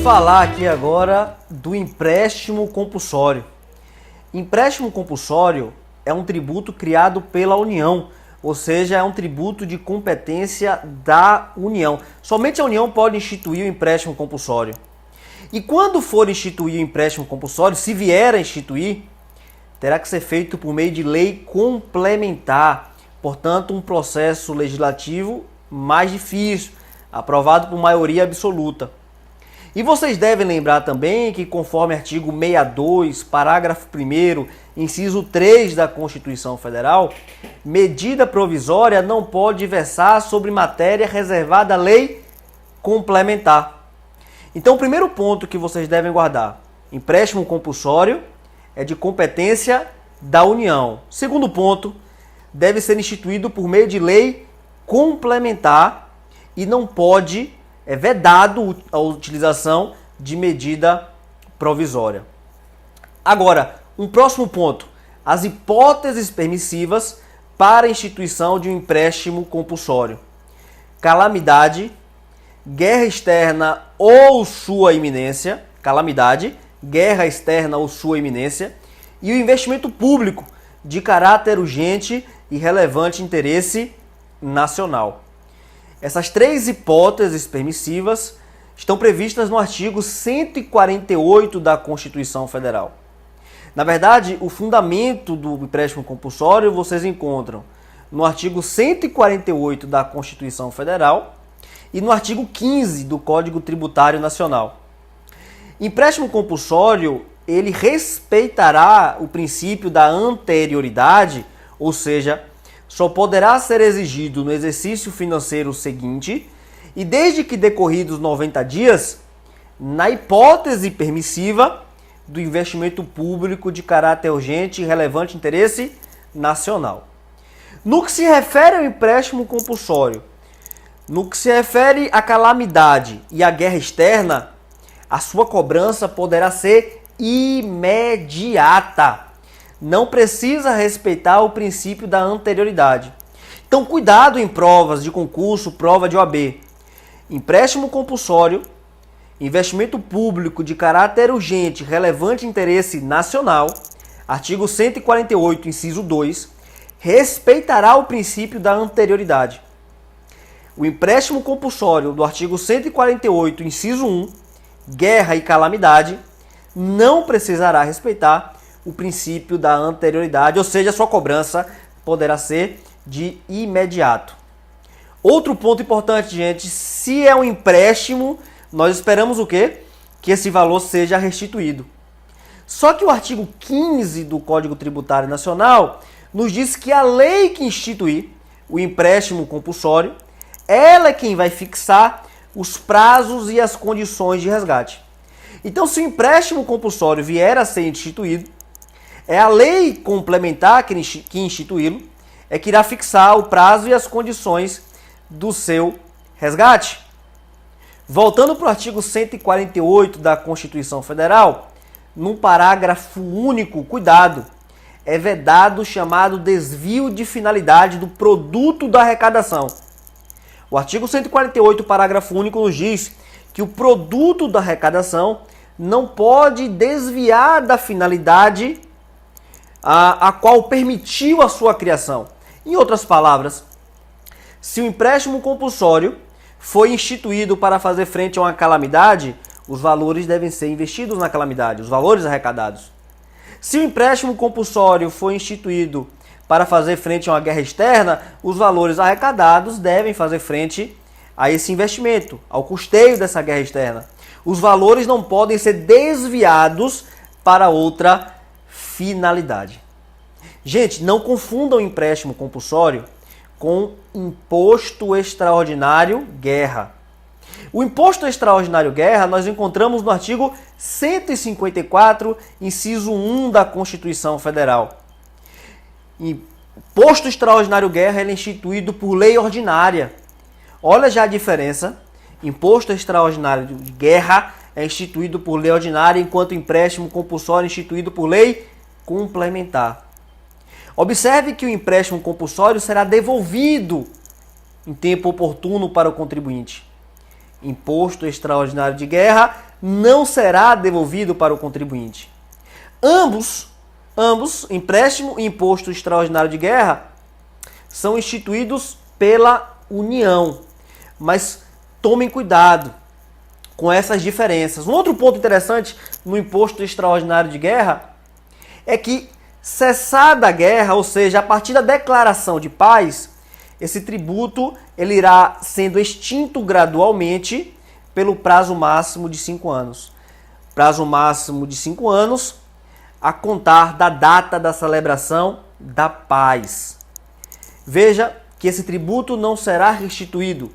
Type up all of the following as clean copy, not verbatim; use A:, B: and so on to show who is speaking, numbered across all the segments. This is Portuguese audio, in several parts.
A: falar aqui agora do empréstimo compulsório. Empréstimo compulsório é um tributo criado pela União, ou seja, é um tributo de competência da União. Somente a União pode instituir o empréstimo compulsório. E quando for instituir o empréstimo compulsório, se vier a instituir, terá que ser feito por meio de lei complementar, portanto, um processo legislativo mais difícil, aprovado por maioria absoluta. E vocês devem lembrar também que, conforme artigo 62, parágrafo 1º, inciso 3 da Constituição Federal, medida provisória não pode versar sobre matéria reservada à lei complementar. Então, o primeiro ponto que vocês devem guardar: empréstimo compulsório é de competência da União. Segundo ponto, deve ser instituído por meio de lei complementar e não pode, é vedado a utilização de medida provisória. Agora, um próximo ponto: as hipóteses permissivas para a instituição de um empréstimo compulsório: calamidade, guerra externa ou sua iminência, calamidade, guerra externa ou sua iminência, e o investimento público de caráter urgente e relevante interesse nacional. Essas três hipóteses permissivas estão previstas no artigo 148 da Constituição Federal. Na verdade, o fundamento do empréstimo compulsório vocês encontram no artigo 148 da Constituição Federal e no artigo 15 do Código Tributário Nacional. Empréstimo compulsório, ele respeitará o princípio da anterioridade, ou seja, só poderá ser exigido no exercício financeiro seguinte e desde que decorridos 90 dias, na hipótese permissiva do investimento público de caráter urgente e relevante interesse nacional. No que se refere ao empréstimo compulsório, no que se refere à calamidade e à guerra externa, a sua cobrança poderá ser imediata. Não precisa respeitar o princípio da anterioridade. Então, cuidado em provas de concurso, prova de OAB. Empréstimo compulsório, investimento público de caráter urgente, relevante interesse nacional, artigo 148, inciso 2, respeitará o princípio da anterioridade. O empréstimo compulsório do artigo 148, inciso 1, guerra e calamidade, não precisará respeitar o princípio da anterioridade, ou seja, sua cobrança poderá ser de imediato. Outro ponto importante, gente: se é um empréstimo, nós esperamos o quê? Que esse valor seja restituído. Só que o artigo 15 do Código Tributário Nacional nos diz que a lei que instituir o empréstimo compulsório, ela é quem vai fixar os prazos e as condições de resgate. Então, se o empréstimo compulsório vier a ser instituído, é a lei complementar que instituí-lo, é que irá fixar o prazo e as condições do seu resgate. Voltando para o artigo 148 da Constituição Federal, num parágrafo único, cuidado, é vedado o chamado desvio de finalidade do produto da arrecadação. O artigo 148, parágrafo único, nos diz que o produto da arrecadação não pode desviar da finalidade a qual permitiu a sua criação. Em outras palavras, se o empréstimo compulsório foi instituído para fazer frente a uma calamidade, os valores devem ser investidos na calamidade, os valores arrecadados. Se o empréstimo compulsório foi instituído para fazer frente a uma guerra externa, os valores arrecadados devem fazer frente a esse investimento, ao custeio dessa guerra externa. Os valores não podem ser desviados para outra finalidade. Gente, não confundam o empréstimo compulsório com imposto extraordinário guerra. O imposto extraordinário guerra nós encontramos no artigo 154, inciso 1 da Constituição Federal. Imposto extraordinário guerra ele é instituído por lei ordinária. Olha já a diferença. Imposto extraordinário de guerra é instituído por lei ordinária, enquanto empréstimo compulsório é instituído por lei complementar. Observe que o empréstimo compulsório será devolvido em tempo oportuno para o contribuinte. Imposto extraordinário de guerra não será devolvido para o contribuinte. Ambos, empréstimo e imposto extraordinário de guerra, são instituídos pela União. Mas tomem cuidado com essas diferenças. Um outro ponto interessante no imposto extraordinário de guerra é que, cessada a guerra, ou seja, a partir da declaração de paz, esse tributo ele irá sendo extinto gradualmente pelo prazo máximo de 5 anos. Prazo máximo de 5 anos a contar da data da celebração da paz. Veja que esse tributo não será restituído.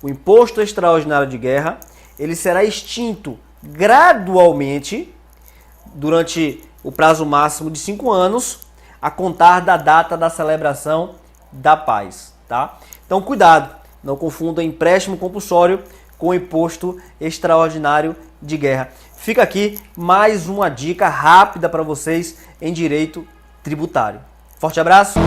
A: O imposto extraordinário de guerra ele será extinto gradualmente durante o prazo máximo de 5 anos a contar da data da celebração da paz. Tá? Então, cuidado, não confunda empréstimo compulsório com imposto extraordinário de guerra. Fica aqui mais uma dica rápida para vocês em direito tributário. Forte abraço!